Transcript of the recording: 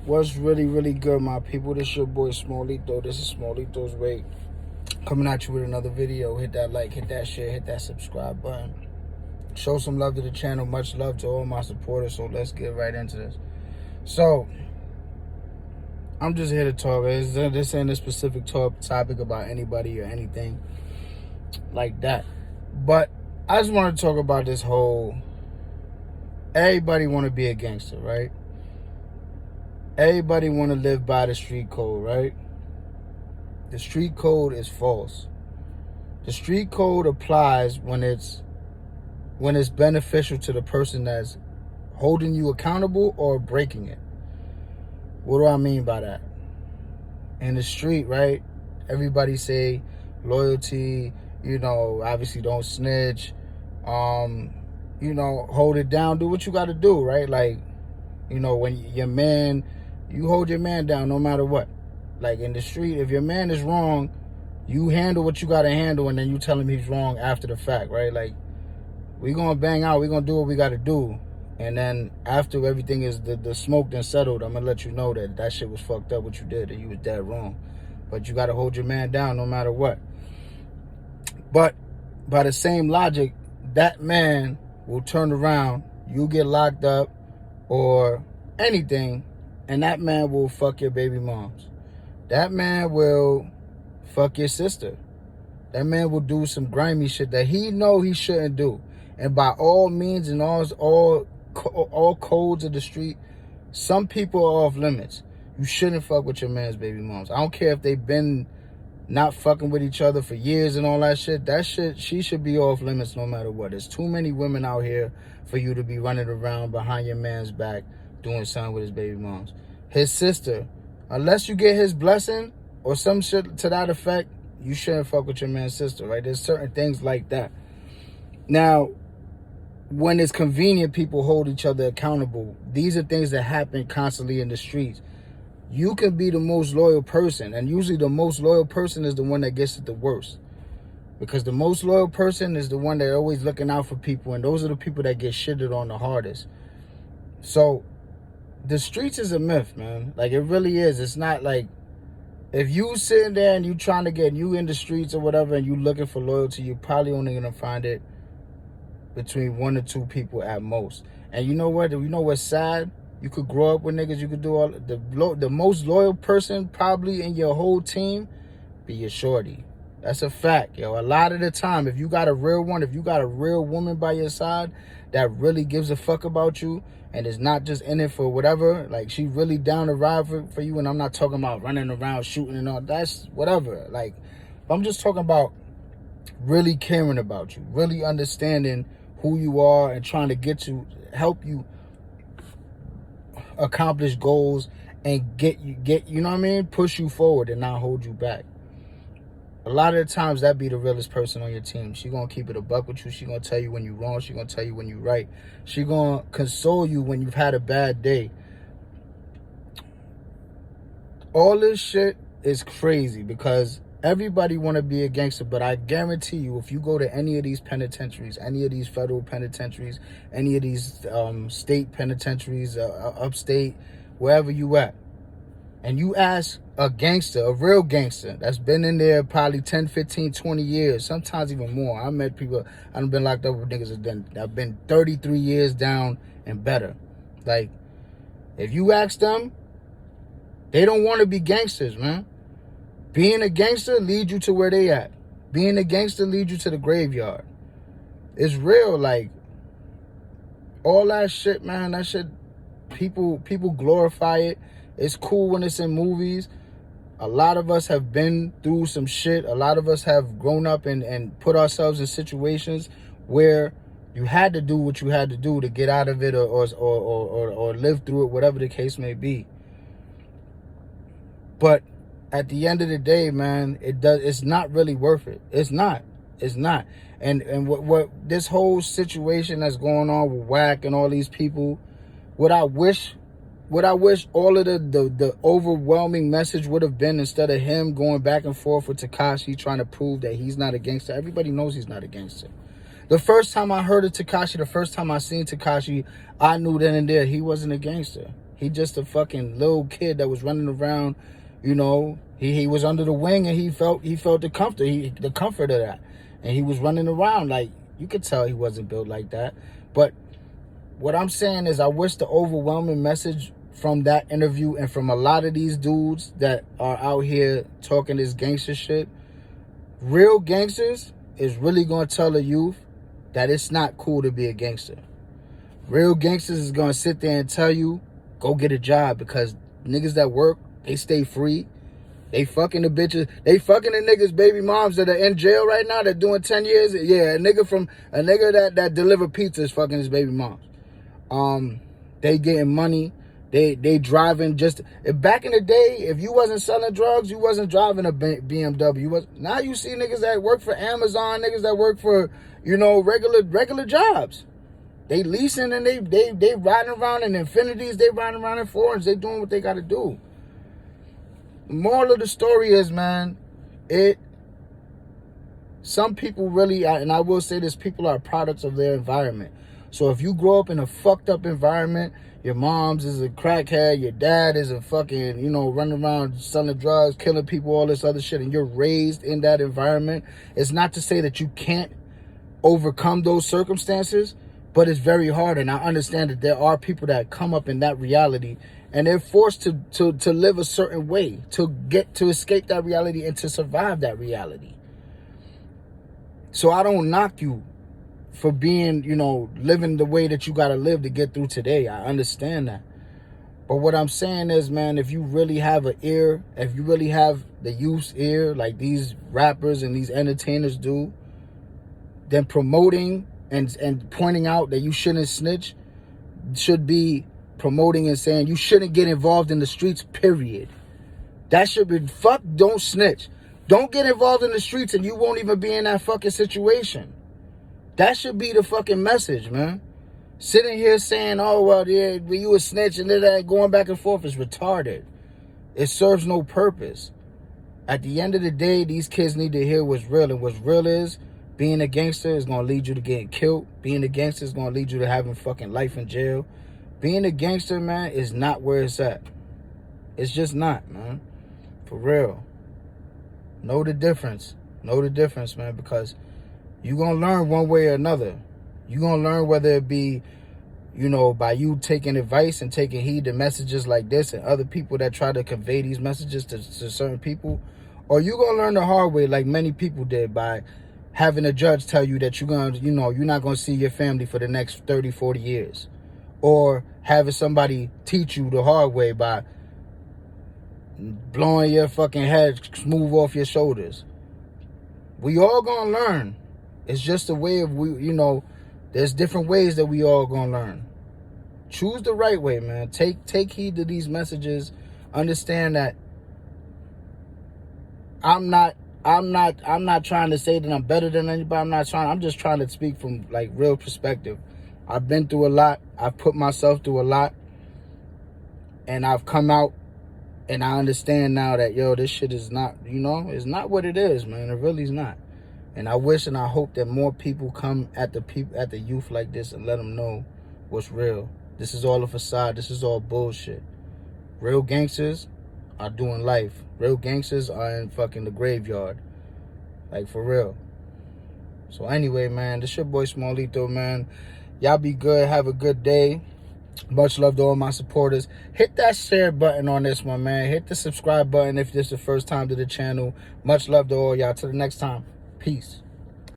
What's really good, my people? This your boy Smallito. This is Smallito's Way. Coming at you with another video. Hit that like, hit that share, hit that subscribe button. Show some love to the channel. Much love to all my supporters. So let's get right into this. So, I'm just here to talk. This ain't a specific topic about anybody or anything like that. But I just want to talk about this whole, everybody want to be a gangster, right? Everybody want to live by the street code, right? The street code is false. The street code applies when it's beneficial to the person that's holding you accountable or breaking it. What do I mean by that? In the street, right? Everybody say loyalty, obviously don't snitch, hold it down, do what you got to do, right? Like, when your man, you hold your man down no matter what. Like in the street, if your man is wrong, you handle what you got to handle, and then you tell him he's wrong after the fact, right? Like, we going to bang out, we going to do what we got to do. And then after everything is the smoke done settled, I'm going to let you know that shit was fucked up what you did, and you was dead wrong. But you got to hold your man down no matter what. But by the same logic, that man will turn around, you get locked up or anything, and that man will fuck your baby moms. That man will fuck your sister. That man will do some grimy shit that he know he shouldn't do. And by all means and all codes of the street, some people are off limits. You shouldn't fuck with your man's baby moms. I don't care if they've been not fucking with each other for years and all that shit. That shit, she should be off limits no matter what. There's too many women out here for you to be running around behind your man's back doing something with his baby moms. His sister, unless you get his blessing or some shit to that effect, you shouldn't fuck with your man's sister, right? There's certain things like that. Now, when it's convenient, people hold each other accountable. These are things that happen constantly in the streets. You can be the most loyal person, and usually the most loyal person is the one that gets it the worst. Because the most loyal person is the one that always looking out for people, and those are the people that get shitted on the hardest. So, the streets is a myth, man. Like, it really is. It's not like, if you sitting there and you trying to get you in the streets or whatever, and you looking for loyalty, you're probably only going to find it between 1 or 2 people at most. And you know what? You know what's sad? You could grow up with niggas. You could do all the most loyal person probably in your whole team be your shorty. That's a fact, yo. A lot of the time, if you got a real one, if you got a real woman by your side that really gives a fuck about you and is not just in it for whatever, like she really down to ride for you, and I'm not talking about running around shooting and all, that's whatever. Like, I'm just talking about really caring about you, really understanding who you are and trying to help you accomplish goals and get you know what I mean, push you forward and not hold you back. A lot of the times that be the realest person on your team. She gonna keep it a buck with you. She gonna tell you when you wrong. She gonna tell you when you right. She gonna console you when you've had a bad day. All this shit is crazy because everybody want to be a gangster, but I guarantee you, if you go to any of these penitentiaries, any of these federal penitentiaries, any of these state penitentiaries, upstate, wherever you at, and you ask a gangster, a real gangster, that's been in there probably 10, 15, 20 years, sometimes even more. I met people, I've been locked up with niggas that have been 33 years down and better. Like, if you ask them, they don't want to be gangsters, man. Being a gangster leads you to where they at. Being a gangster leads you to the graveyard. It's real, like, all that shit, man, that shit, people glorify it. It's cool when it's in movies. A lot of us have been through some shit. A lot of us have grown up and put ourselves in situations where you had to do what you had to do to get out of it or live through it, whatever the case may be. But at the end of the day, man, it's not really worth it. It's not. And what this whole situation that's going on with Wack and all these people, what I wish all of the overwhelming message would have been, instead of him going back and forth with Tekashi trying to prove that he's not a gangster. Everybody knows he's not a gangster. The first time I heard of Tekashi, the first time I seen Tekashi, I knew then and there he wasn't a gangster. He just a fucking little kid that was running around, you know. He was under the wing and he felt the comfort of that. And he was running around like, you could tell he wasn't built like that. But what I'm saying is I wish the overwhelming message from that interview and from a lot of these dudes that are out here talking this gangster shit, real gangsters is really going to tell the youth that it's not cool to be a gangster. Real gangsters is going to sit there and tell you, go get a job, because niggas that work, they stay free. They fucking the bitches. They fucking the niggas' baby moms that are in jail right now that doing 10 years. Yeah, a nigga that deliver pizza is fucking his baby moms. They getting money. They driving just... Back in the day, if you wasn't selling drugs, you wasn't driving a BMW. Now you see niggas that work for Amazon, niggas that work for, you know, regular jobs. They leasing and they riding around in Infinities. They riding around in foreigns. They doing what they got to do. The moral of the story is, man, some people really, and I will say this, people are products of their environment. So if you grow up in a fucked up environment, your mom's is a crackhead, your dad is a fucking, you know, running around selling drugs, killing people, all this other shit, and you're raised in that environment, it's not to say that you can't overcome those circumstances, but it's very hard. And I understand that there are people that come up in that reality and they're forced to live a certain way, to escape that reality and to survive that reality. So I don't knock you for being, you know, living the way that you got to live to get through today. I understand that. But what I'm saying is, man, if you really have an ear, if you really have the youth's ear, like these rappers and these entertainers do, then promoting and pointing out that you shouldn't snitch should be promoting and saying you shouldn't get involved in the streets, period. That should be, fuck, don't snitch. Don't get involved in the streets and you won't even be in that fucking situation. That should be the fucking message, man. Sitting here saying, oh, well, yeah, you a snitch and then going back and forth is retarded. It serves no purpose. At the end of the day, these kids need to hear what's real. And what's real is being a gangster is going to lead you to getting killed. Being a gangster is going to lead you to having fucking life in jail. Being a gangster, man, is not where it's at. It's just not, man. For real. Know the difference. Know the difference, man, because you're going to learn one way or another. You're going to learn whether it be, you know, by you taking advice and taking heed to messages like this and other people that try to convey these messages to certain people, or you're going to learn the hard way like many people did by having a judge tell you that you're going to, you know, you're not going to see your family for the next 30, 40 years. Or having somebody teach you the hard way by blowing your fucking head smooth off your shoulders. We all gonna learn. It's just a way of, you know, there's different ways that we all gonna learn. Choose the right way, man. Take heed to these messages. Understand that I'm not trying to say that I'm better than anybody. I'm just trying to speak from like real perspective. I've been through a lot. I've put myself through a lot. And I've come out and I understand now that, yo, this shit is not, you know, it's not what it is, man. It really is not. And I wish and I hope that more people come at the youth like this and let them know what's real. This is all a facade. This is all bullshit. Real gangsters are doing life. Real gangsters are in fucking the graveyard. Like, for real. So anyway, man, this your boy Smallito, man. Y'all be good. Have a good day. Much love to all my supporters. Hit that share button on this one, man. Hit the subscribe button if this is the first time to the channel. Much love to all y'all. Till the next time. Peace.